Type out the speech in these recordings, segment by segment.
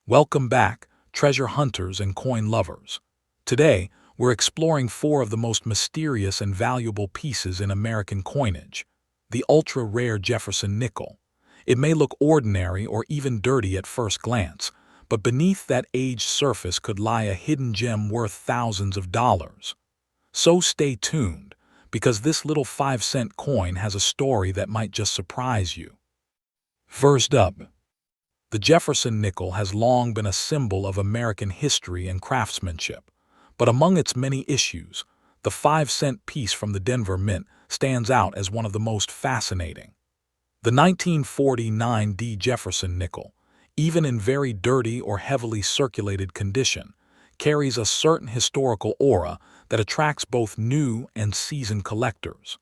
Welcome back, treasure hunters and coin lovers. Today, we're exploring four of the most mysterious and valuable pieces in American coinage. The ultra-rare Jefferson nickel. It may look ordinary or even dirty at first glance, but beneath that aged surface could lie a hidden gem worth thousands of dollars. So stay tuned, because this little 5-cent coin has a story that might just surprise you. First up, the Jefferson nickel has long been a symbol of American history and craftsmanship, but among its many issues, the 5-cent piece from the Denver Mint stands out as one of the most fascinating. The 1949 D. Jefferson nickel, even in very dirty or heavily circulated condition, carries a certain historical aura that attracts both new and seasoned collectors.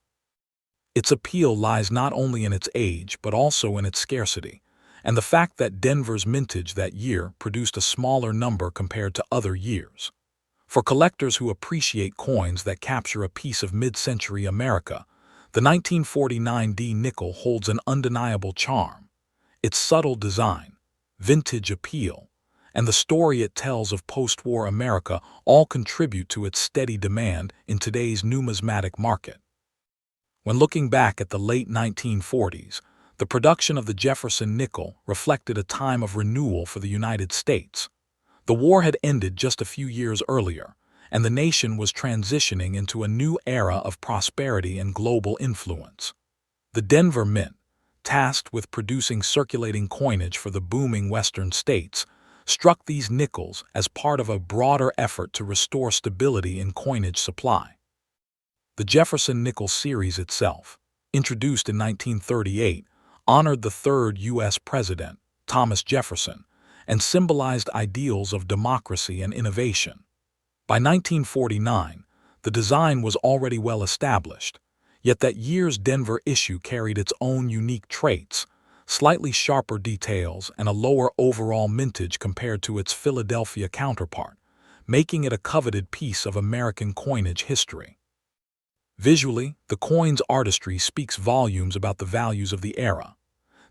Its appeal lies not only in its age but also in its scarcity, and the fact that Denver's mintage that year produced a smaller number compared to other years. For collectors who appreciate coins that capture a piece of mid-century America, the 1949 D nickel holds an undeniable charm. Its subtle design, vintage appeal, and the story it tells of post-war America all contribute to its steady demand in today's numismatic market. When looking back at the late 1940s, the production of the Jefferson nickel reflected a time of renewal for the United States. The war had ended just a few years earlier, and the nation was transitioning into a new era of prosperity and global influence. The Denver Mint, tasked with producing circulating coinage for the booming western states, struck these nickels as part of a broader effort to restore stability in coinage supply. The Jefferson nickel series itself, introduced in 1938, honored the third U.S. President, Thomas Jefferson, and symbolized ideals of democracy and innovation. By 1949, the design was already well established, yet that year's Denver issue carried its own unique traits, slightly sharper details and a lower overall mintage compared to its Philadelphia counterpart, making it a coveted piece of American coinage history. Visually, the coin's artistry speaks volumes about the values of the era.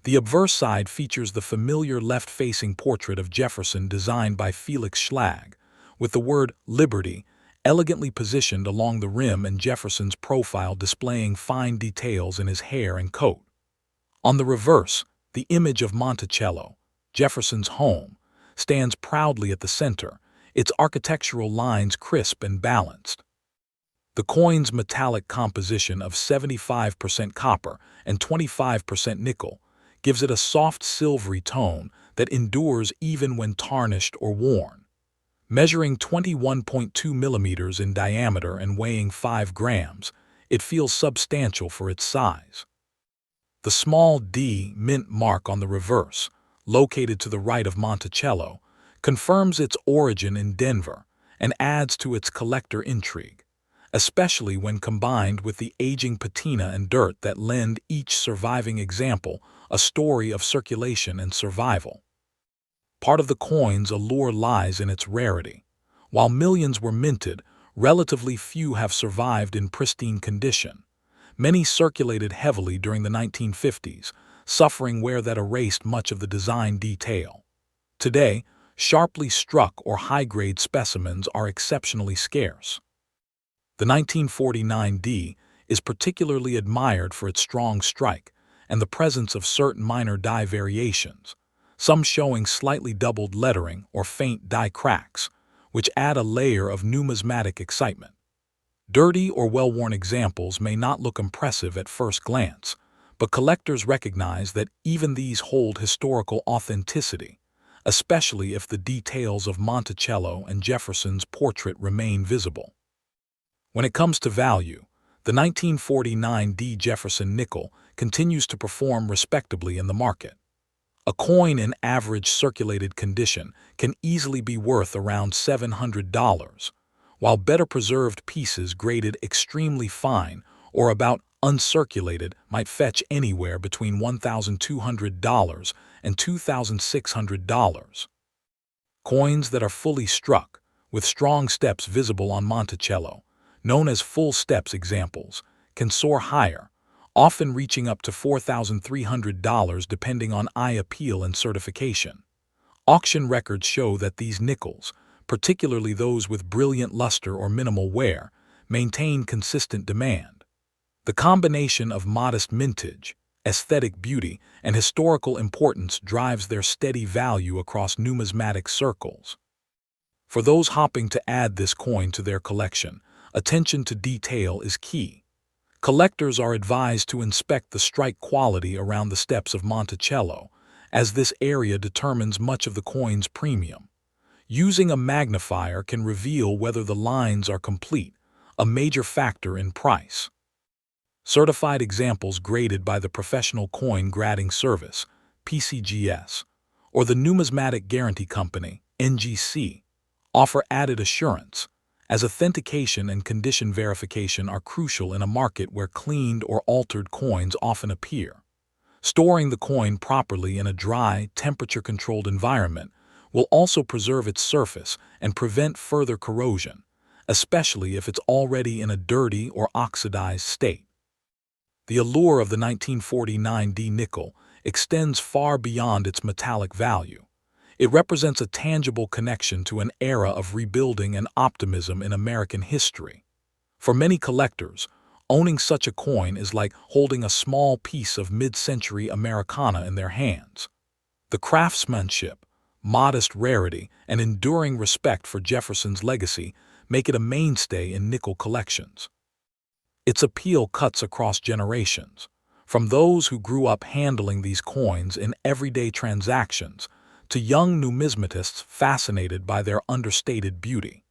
The obverse side features the familiar left-facing portrait of Jefferson designed by Felix Schlag, with the word Liberty elegantly positioned along the rim and Jefferson's profile displaying fine details in his hair and coat. On the reverse, the image of Monticello, Jefferson's home, stands proudly at the center, its architectural lines crisp and balanced. The coin's metallic composition of 75% copper and 25% nickel gives it a soft silvery tone that endures even when tarnished or worn. Measuring 21.2 millimeters in diameter and weighing 5 grams, it feels substantial for its size. The small D mint mark on the reverse, located to the right of Monticello, confirms its origin in Denver and adds to its collector intrigue, especially when combined with the aging patina and dirt that lend each surviving example a story of circulation and survival. Part of the coin's allure lies in its rarity. While millions were minted, relatively few have survived in pristine condition. Many circulated heavily during the 1950s, suffering wear that erased much of the design detail. Today, sharply struck or high-grade specimens are exceptionally scarce. The 1949 D is particularly admired for its strong strike and the presence of certain minor die variations, some showing slightly doubled lettering or faint die cracks, which add a layer of numismatic excitement. Dirty or well-worn examples may not look impressive at first glance, but collectors recognize that even these hold historical authenticity, especially if the details of Monticello and Jefferson's portrait remain visible. When it comes to value, the 1949 D. Jefferson nickel continues to perform respectably in the market. A coin in average circulated condition can easily be worth around $700, while better preserved pieces graded extremely fine or about uncirculated might fetch anywhere between $1,200 and $2,600. Coins that are fully struck, with strong steps visible on Monticello, known as full steps examples, can soar higher, often reaching up to $4,300 depending on eye appeal and certification. Auction records show that these nickels, particularly those with brilliant luster or minimal wear, maintain consistent demand. The combination of modest mintage, aesthetic beauty, and historical importance drives their steady value across numismatic circles. For those hoping to add this coin to their collection, attention to detail is key. Collectors are advised to inspect the strike quality around the steps of Monticello, as this area determines much of the coin's premium. Using a magnifier can reveal whether the lines are complete, a major factor in price. Certified examples graded by the Professional Coin Grading Service, PCGS, or the Numismatic Guarantee Company, NGC, offer added assurance, as authentication and condition verification are crucial in a market where cleaned or altered coins often appear. Storing the coin properly in a dry, temperature-controlled environment will also preserve its surface and prevent further corrosion, especially if it's already in a dirty or oxidized state. The allure of the 1949 D nickel extends far beyond its metallic value. It represents a tangible connection to an era of rebuilding and optimism in American history. For many collectors, owning such a coin is like holding a small piece of mid-century Americana in their hands. The craftsmanship, modest rarity, and enduring respect for Jefferson's legacy make it a mainstay in nickel collections. Its appeal cuts across generations, from those who grew up handling these coins in everyday transactions to young numismatists fascinated by their understated beauty.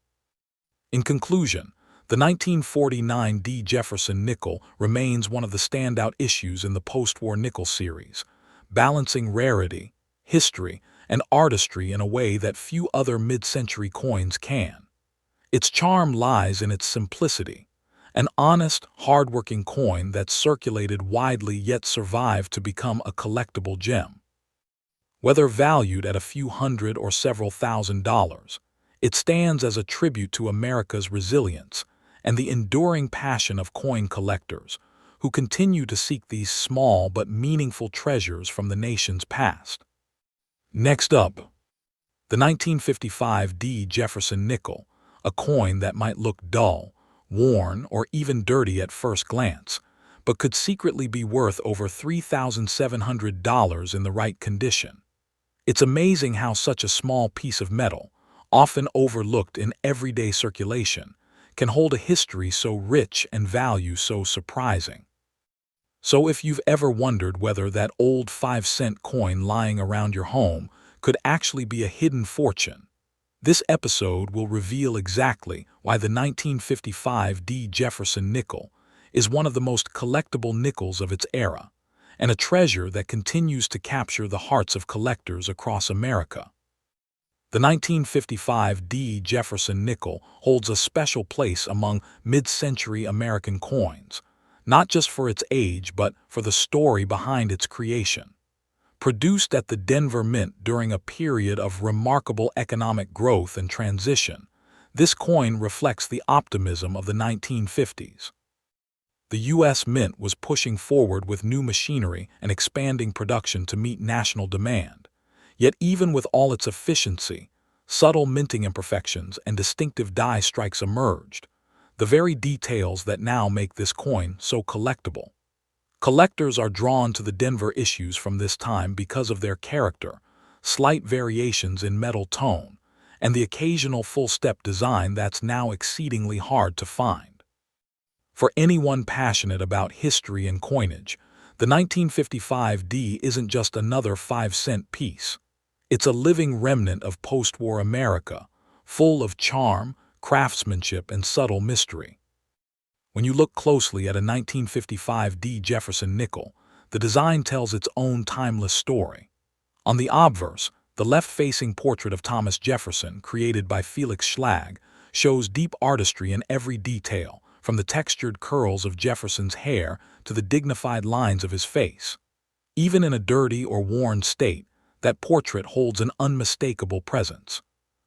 In conclusion, the 1949 D. Jefferson nickel remains one of the standout issues in the post-war nickel series, balancing rarity, history, and artistry in a way that few other mid-century coins can. Its charm lies in its simplicity, an honest, hard-working coin that circulated widely yet survived to become a collectible gem. Whether valued at a few hundred or several $1,000s, it stands as a tribute to America's resilience and the enduring passion of coin collectors who continue to seek these small but meaningful treasures from the nation's past. Next up, the 1955 D. Jefferson nickel, a coin that might look dull, worn, or even dirty at first glance, but could secretly be worth over $3,700 in the right condition. It's amazing how such a small piece of metal, often overlooked in everyday circulation, can hold a history so rich and value so surprising. So if you've ever wondered whether that old 5-cent coin lying around your home could actually be a hidden fortune, this episode will reveal exactly why the 1955 D. Jefferson nickel is one of the most collectible nickels of its era, and a treasure that continues to capture the hearts of collectors across America. The 1955 D. Jefferson nickel holds a special place among mid-century American coins, not just for its age but for the story behind its creation. Produced at the Denver Mint during a period of remarkable economic growth and transition, this coin reflects the optimism of the 1950s. The U.S. Mint was pushing forward with new machinery and expanding production to meet national demand. Yet even with all its efficiency, subtle minting imperfections and distinctive die strikes emerged, the very details that now make this coin so collectible. Collectors are drawn to the Denver issues from this time because of their character, slight variations in metal tone, and the occasional full-step design that's now exceedingly hard to find. For anyone passionate about history and coinage, the 1955 D isn't just another 5-cent piece. It's a living remnant of post-war America, full of charm, craftsmanship, and subtle mystery. When you look closely at a 1955 D. Jefferson nickel, the design tells its own timeless story. On the obverse, the left-facing portrait of Thomas Jefferson, created by Felix Schlag, shows deep artistry in every detail, from the textured curls of Jefferson's hair to the dignified lines of his face. Even in a dirty or worn state, that portrait holds an unmistakable presence.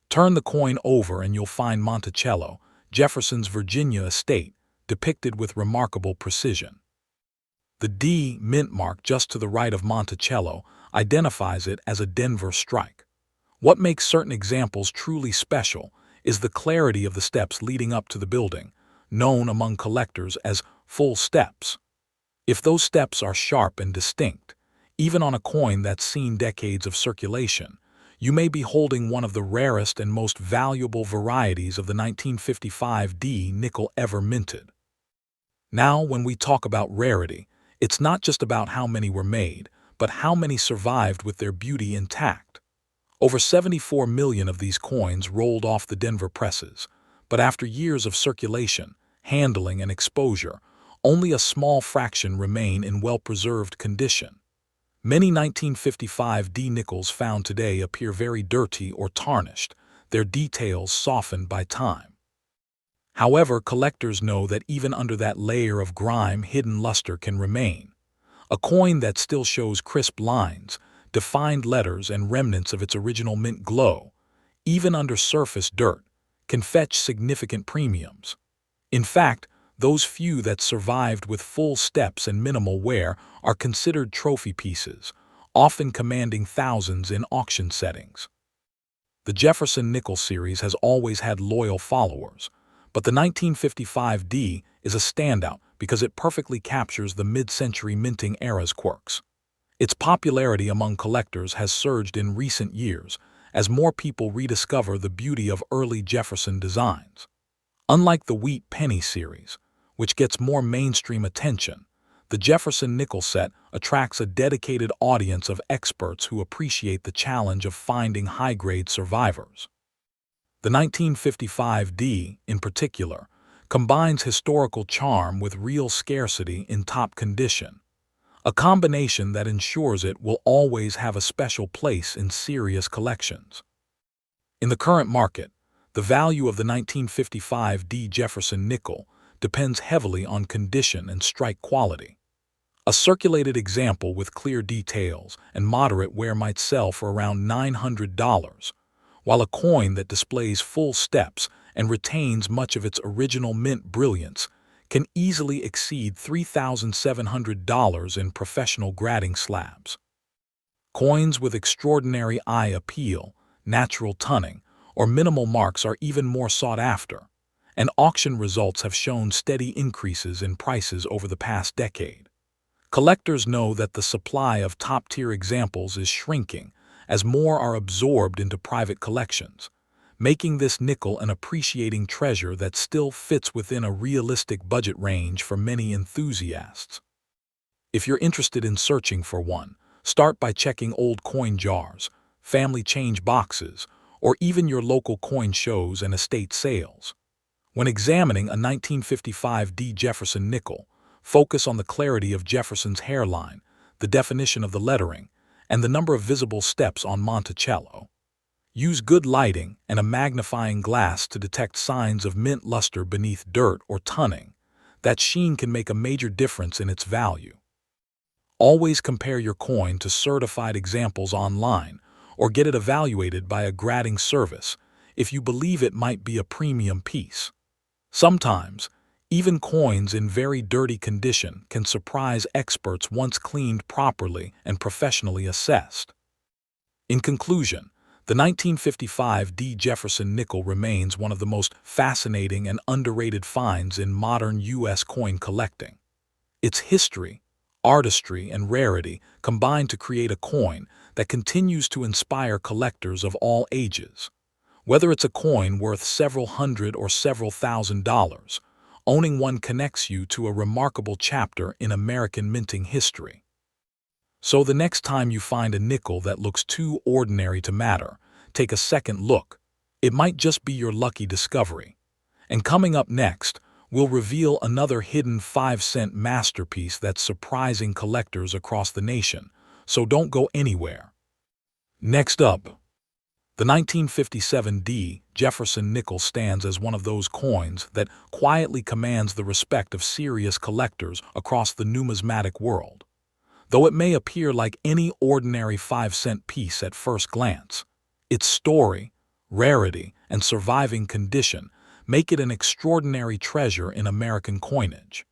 Turn the coin over and you'll find Monticello, Jefferson's Virginia estate, depicted with remarkable precision. The D mint mark just to the right of Monticello identifies it as a Denver strike. What makes certain examples truly special is the clarity of the steps leading up to the building, known among collectors as full steps. If those steps are sharp and distinct, even on a coin that's seen decades of circulation, you may be holding one of the rarest and most valuable varieties of the 1955 D nickel ever minted. Now, when we talk about rarity, it's not just about how many were made, but how many survived with their beauty intact. Over 74 million of these coins rolled off the Denver presses, but after years of circulation, handling, and exposure, only a small fraction remain in well-preserved condition. Many 1955 D nickels found today appear very dirty or tarnished, their details softened by time. However, collectors know that even under that layer of grime, hidden luster can remain. A coin that still shows crisp lines, defined letters, and remnants of its original mint glow, even under surface dirt, can fetch significant premiums. In fact, those few that survived with full steps and minimal wear are considered trophy pieces, often commanding thousands in auction settings. The Jefferson Nickels series has always had loyal followers, but the 1955 D is a standout because it perfectly captures the mid-century minting era's quirks. Its popularity among collectors has surged in recent years as more people rediscover the beauty of early Jefferson designs. Unlike the Wheat Penny series, which gets more mainstream attention, the Jefferson Nickels set attracts a dedicated audience of experts who appreciate the challenge of finding high-grade survivors. The 1955 D, in particular, combines historical charm with real scarcity in top condition, a combination that ensures it will always have a special place in serious collections. In the current market, the value of the 1955 D Jefferson nickel depends heavily on condition and strike quality. A circulated example with clear details and moderate wear might sell for around $900, while a coin that displays full steps and retains much of its original mint brilliance can easily exceed $3,700 in professional grading slabs. Coins with extraordinary eye appeal, natural tunning, or minimal marks are even more sought after, and auction results have shown steady increases in prices over the past decade. Collectors know that the supply of top-tier examples is shrinking as more are absorbed into private collections, making this nickel an appreciating treasure that still fits within a realistic budget range for many enthusiasts. If you're interested in searching for one, start by checking old coin jars, family change boxes, or even your local coin shows and estate sales. When examining a 1955 D Jefferson nickel, focus on the clarity of Jefferson's hairline, the definition of the lettering, and the number of visible steps on Monticello. Use good lighting and a magnifying glass to detect signs of mint luster beneath dirt or tunning. That sheen can make a major difference in its value. Always compare your coin to certified examples online or get it evaluated by a grading service if you believe it might be a premium piece. Sometimes, even coins in very dirty condition can surprise experts once cleaned properly and professionally assessed. In conclusion, the 1955 D Jefferson nickel remains one of the most fascinating and underrated finds in modern U.S. coin collecting. Its history, artistry, and rarity combine to create a coin that continues to inspire collectors of all ages. Whether it's a coin worth several hundred or several $1,000s, owning one connects you to a remarkable chapter in American minting history. So the next time you find a nickel that looks too ordinary to matter, take a second look. It might just be your lucky discovery. And coming up next, we'll reveal another hidden 5-cent masterpiece that's surprising collectors across the nation, so don't go anywhere. Next up, the 1957 D Jefferson nickel stands as one of those coins that quietly commands the respect of serious collectors across the numismatic world. Though it may appear like any ordinary 5-cent piece at first glance, its story, rarity, and surviving condition make it an extraordinary treasure in American coinage.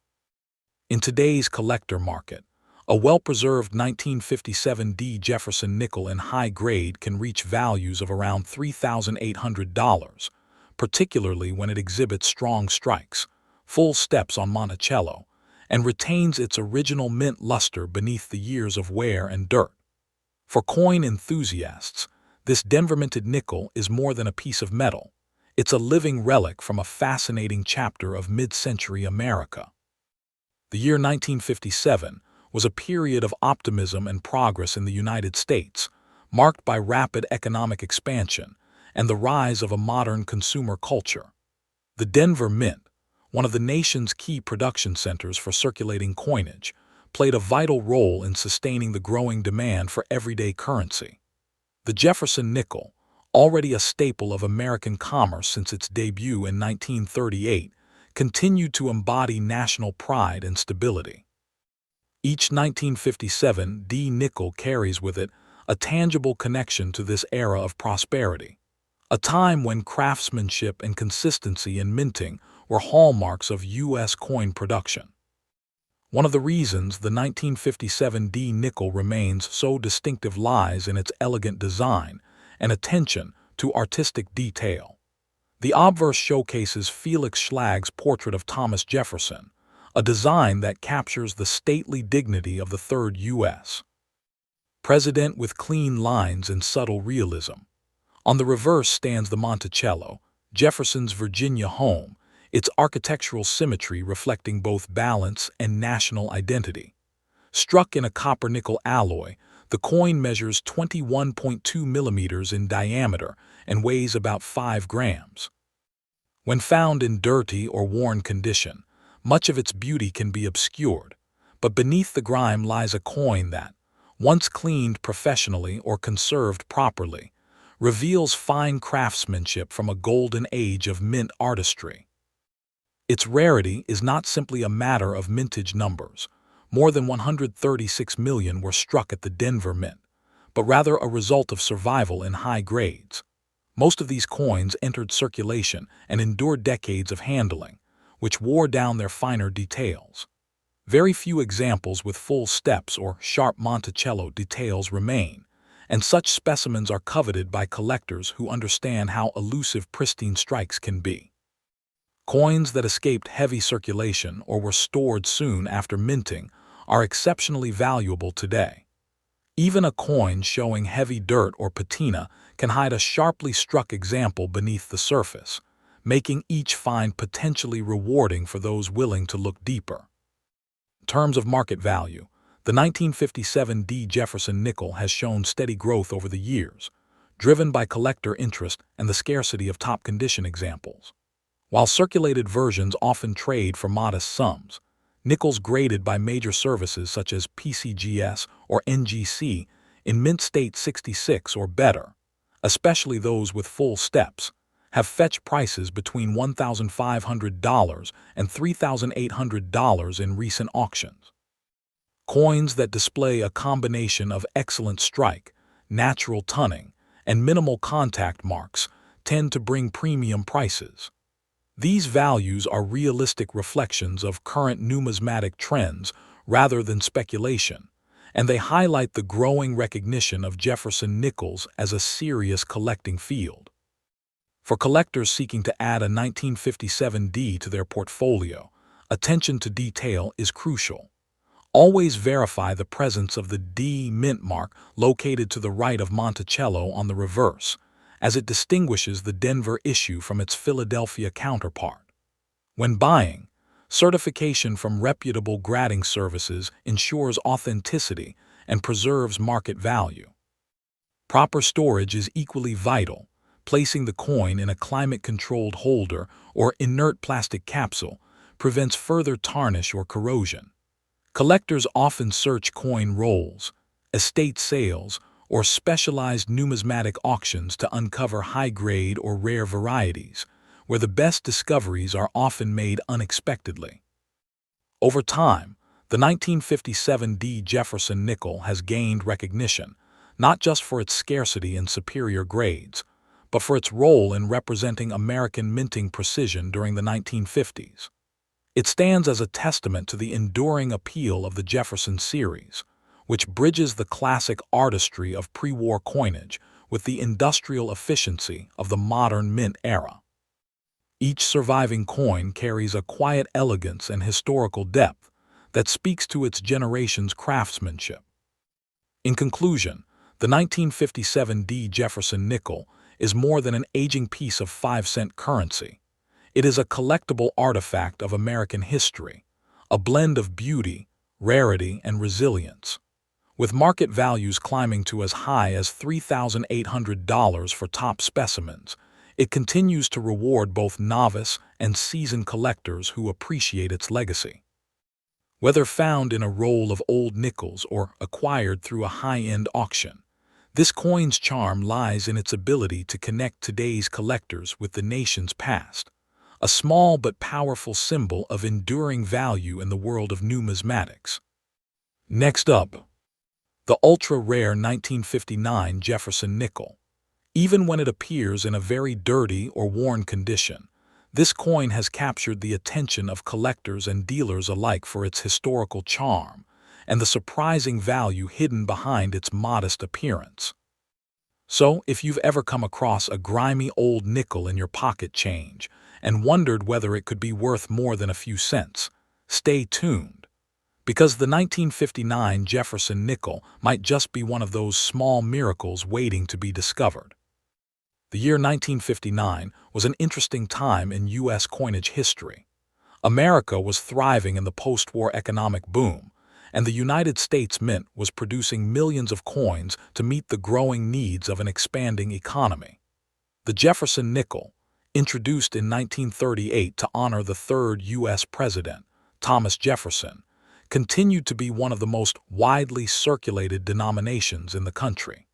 In today's collector market, A well-preserved 1957 D Jefferson nickel in high grade can reach values of around $3,800, particularly when it exhibits strong strikes, full steps on Monticello, and retains its original mint luster beneath the years of wear and dirt. For coin enthusiasts, this Denver-minted nickel is more than a piece of metal. It's a living relic from a fascinating chapter of mid-century America. The year 1957 was a period of optimism and progress in the United States, marked by rapid economic expansion and the rise of a modern consumer culture. The Denver Mint, one of the nation's key production centers for circulating coinage, played a vital role in sustaining the growing demand for everyday currency. The Jefferson nickel, already a staple of American commerce since its debut in 1938, continued to embody national pride and stability. Each 1957 D nickel carries with it a tangible connection to this era of prosperity, a time when craftsmanship and consistency in minting were hallmarks of U.S. coin production. One of the reasons the 1957 D nickel remains so distinctive lies in its elegant design and attention to artistic detail. The obverse showcases Felix Schlag's portrait of Thomas Jefferson, a design that captures the stately dignity of the Third U.S. President with clean lines and subtle realism. On the reverse stands the Monticello, Jefferson's Virginia home, its architectural symmetry reflecting both balance and national identity. Struck in a copper-nickel alloy, the coin measures 21.2 millimeters in diameter and weighs about 5 grams. When found in dirty or worn condition, much of its beauty can be obscured, but beneath the grime lies a coin that, once cleaned professionally or conserved properly, reveals fine craftsmanship from a golden age of mint artistry. Its rarity is not simply a matter of mintage numbers. More than 136 million were struck at the Denver Mint, but rather a result of survival in high grades. Most of these coins entered circulation and endured decades of handling, which wore down their finer details. Very few examples with full steps or sharp Monticello details remain, and such specimens are coveted by collectors who understand how elusive pristine strikes can be. Coins that escaped heavy circulation or were stored soon after minting are exceptionally valuable today. Even a coin showing heavy dirt or patina can hide a sharply struck example beneath the surface, making each find potentially rewarding for those willing to look deeper. In terms of market value, the 1957 D Jefferson nickel has shown steady growth over the years, driven by collector interest and the scarcity of top-condition examples. While circulated versions often trade for modest sums, nickels graded by major services such as PCGS or NGC in mint state 66 or better, especially those with full steps, have fetched prices between $1,500 and $3,800 in recent auctions. Coins that display a combination of excellent strike, natural tunning, and minimal contact marks tend to bring premium prices. These values are realistic reflections of current numismatic trends rather than speculation, and they highlight the growing recognition of Jefferson nickels as a serious collecting field. For collectors seeking to add a 1957 D to their portfolio, attention to detail is crucial. Always verify the presence of the D mint mark located to the right of Monticello on the reverse, as it distinguishes the Denver issue from its Philadelphia counterpart. When buying, certification from reputable grading services ensures authenticity and preserves market value. Proper storage is equally vital. Placing the coin in a climate-controlled holder or inert plastic capsule prevents further tarnish or corrosion. Collectors often search coin rolls, estate sales, or specialized numismatic auctions to uncover high-grade or rare varieties, where the best discoveries are often made unexpectedly. Over time, the 1957 D Jefferson nickel has gained recognition, not just for its scarcity and superior grades, but for its role in representing American minting precision during the 1950s. It stands as a testament to the enduring appeal of the Jefferson series, which bridges the classic artistry of pre-war coinage with the industrial efficiency of the modern mint era. Each surviving coin carries a quiet elegance and historical depth that speaks to its generation's craftsmanship. In conclusion, the 1957 D. Jefferson nickel is more than an aging piece of 5-cent currency. It is a collectible artifact of American history, a blend of beauty, rarity, and resilience. With market values climbing to as high as $3,800 for top specimens, it continues to reward both novice and seasoned collectors who appreciate its legacy. Whether found in a roll of old nickels or acquired through a high-end auction, this coin's charm lies in its ability to connect today's collectors with the nation's past, a small but powerful symbol of enduring value in the world of numismatics. Next up, the ultra-rare 1959 Jefferson nickel. Even when it appears in a very dirty or worn condition, this coin has captured the attention of collectors and dealers alike for its historical charm and the surprising value hidden behind its modest appearance. So, if you've ever come across a grimy old nickel in your pocket change and wondered whether it could be worth more than a few cents, stay tuned, because the 1959 Jefferson nickel might just be one of those small miracles waiting to be discovered. The year 1959 was an interesting time in U.S. coinage history. America was thriving in the post-war economic boom, and the United States Mint was producing millions of coins to meet the growing needs of an expanding economy. The Jefferson nickel, introduced in 1938 to honor the third U.S. President, Thomas Jefferson, continued to be one of the most widely circulated denominations in the country.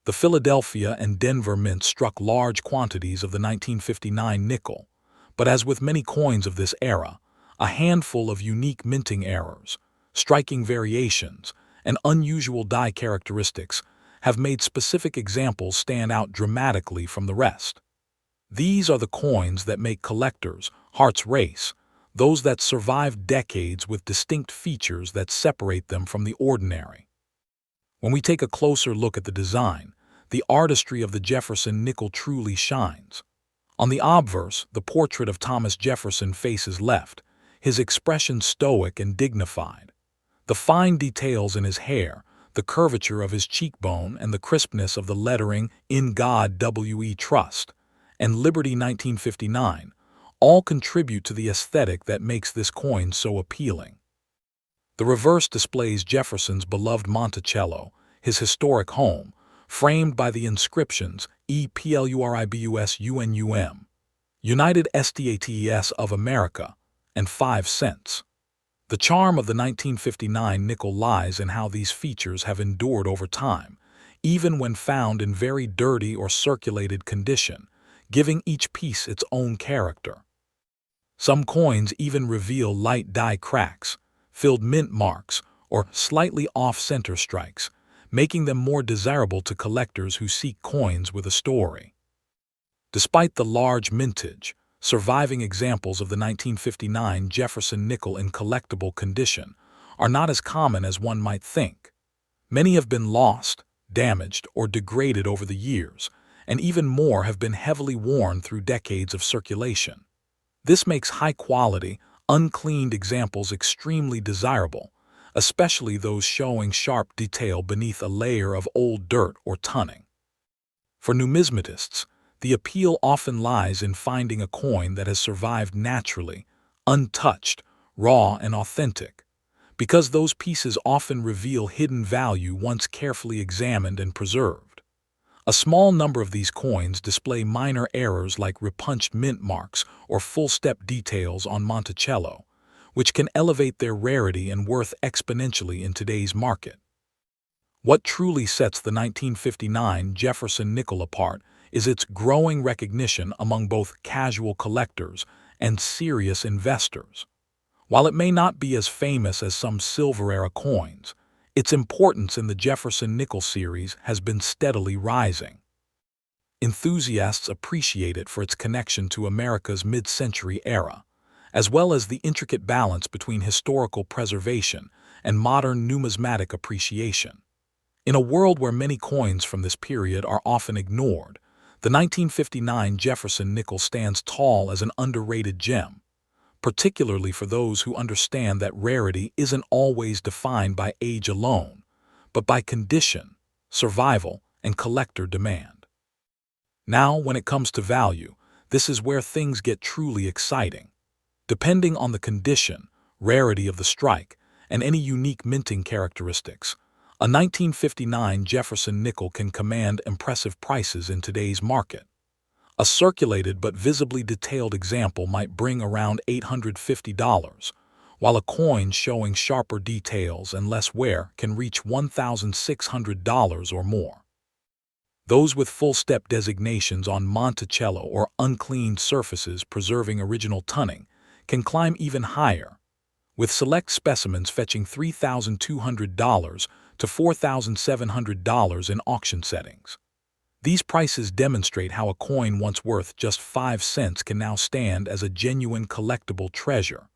The Philadelphia and Denver mints struck large quantities of the 1959 nickel, but as with many coins of this era, a handful of unique minting errors, striking variations, and unusual die characteristics have made specific examples stand out dramatically from the rest. These are the coins that make collectors' hearts race, those that survive decades with distinct features that separate them from the ordinary. When we take a closer look at the design, the artistry of the Jefferson nickel truly shines. On the obverse, the portrait of Thomas Jefferson faces left, his expression stoic and dignified. The fine details in his hair, the curvature of his cheekbone, and the crispness of the lettering "In God We Trust" and "Liberty 1959" all contribute to the aesthetic that makes this coin so appealing. The reverse displays Jefferson's beloved Monticello, his historic home, framed by the inscriptions EPLURIBUS UNUM, United States of America, and 5 cents. The charm of the 1959 nickel lies in how these features have endured over time, even when found in very dirty or circulated condition, giving each piece its own character. Some coins even reveal light die cracks, filled mint marks, or slightly off-center strikes, making them more desirable to collectors who seek coins with a story. Despite the large mintage, surviving examples of the 1959 Jefferson nickel in collectible condition are not as common as one might think. Many have been lost, damaged, or degraded over the years, and even more have been heavily worn through decades of circulation. This makes high-quality, uncleaned examples extremely desirable, especially those showing sharp detail beneath a layer of old dirt or tunning. For numismatists, the appeal often lies in finding a coin that has survived naturally, untouched, raw, and authentic, because those pieces often reveal hidden value once carefully examined and preserved. A small number of these coins display minor errors like repunched mint marks or full-step details on Monticello, which can elevate their rarity and worth exponentially in today's market. What truly sets the 1959 Jefferson nickel apart is its growing recognition among both casual collectors and serious investors. While it may not be as famous as some Silver-era coins, its importance in the Jefferson nickel series has been steadily rising. Enthusiasts appreciate it for its connection to America's mid-century era, as well as the intricate balance between historical preservation and modern numismatic appreciation. In a world where many coins from this period are often ignored, the 1959 Jefferson Nickel stands tall as an underrated gem, particularly for those who understand that rarity isn't always defined by age alone, but by condition, survival, and collector demand. Now, when it comes to value, this is where things get truly exciting. Depending on the condition, rarity of the strike, and any unique minting characteristics, a 1959 Jefferson nickel can command impressive prices in today's market. A circulated but visibly detailed example might bring around $850, while a coin showing sharper details and less wear can reach $1,600 or more. Those with full-step designations on Monticello or uncleaned surfaces preserving original tunning can climb even higher, with select specimens fetching $3,200 to $4,700 in auction settings. These prices demonstrate how a coin once worth just 5 cents can now stand as a genuine collectible treasure,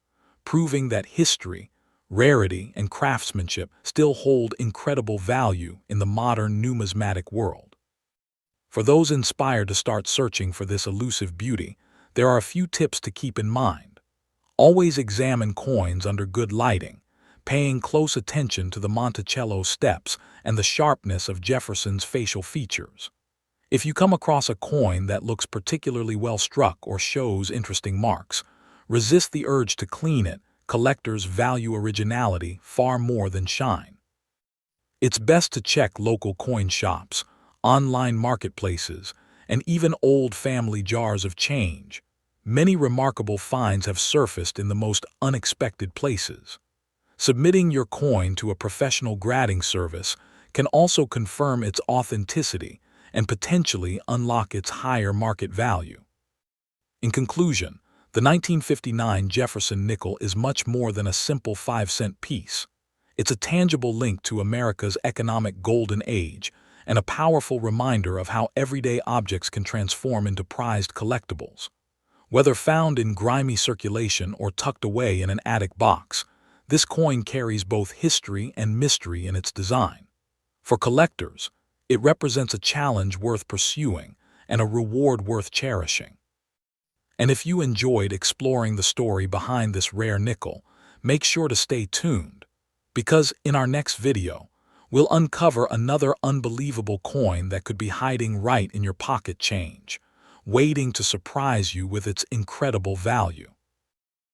proving that history, rarity, and craftsmanship still hold incredible value in the modern numismatic world. For those inspired to start searching for this elusive beauty, there are a few tips to keep in mind. Always examine coins under good lighting, paying close attention to the Monticello steps and the sharpness of Jefferson's facial features. If you come across a coin that looks particularly well struck or shows interesting marks, resist the urge to clean it. Collectors value originality far more than shine. It's best to check local coin shops, online marketplaces, and even old family jars of change. Many remarkable finds have surfaced in the most unexpected places. Submitting your coin to a professional grading service can also confirm its authenticity and potentially unlock its higher market value. In conclusion, the 1959 Jefferson nickel is much more than a simple 5-cent piece. It's a tangible link to America's economic golden age and a powerful reminder of how everyday objects can transform into prized collectibles. Whether found in grimy circulation or tucked away in an attic box, this coin carries both history and mystery in its design. For collectors, it represents a challenge worth pursuing and a reward worth cherishing. And if you enjoyed exploring the story behind this rare nickel, make sure to stay tuned, because in our next video, we'll uncover another unbelievable coin that could be hiding right in your pocket change, waiting to surprise you with its incredible value.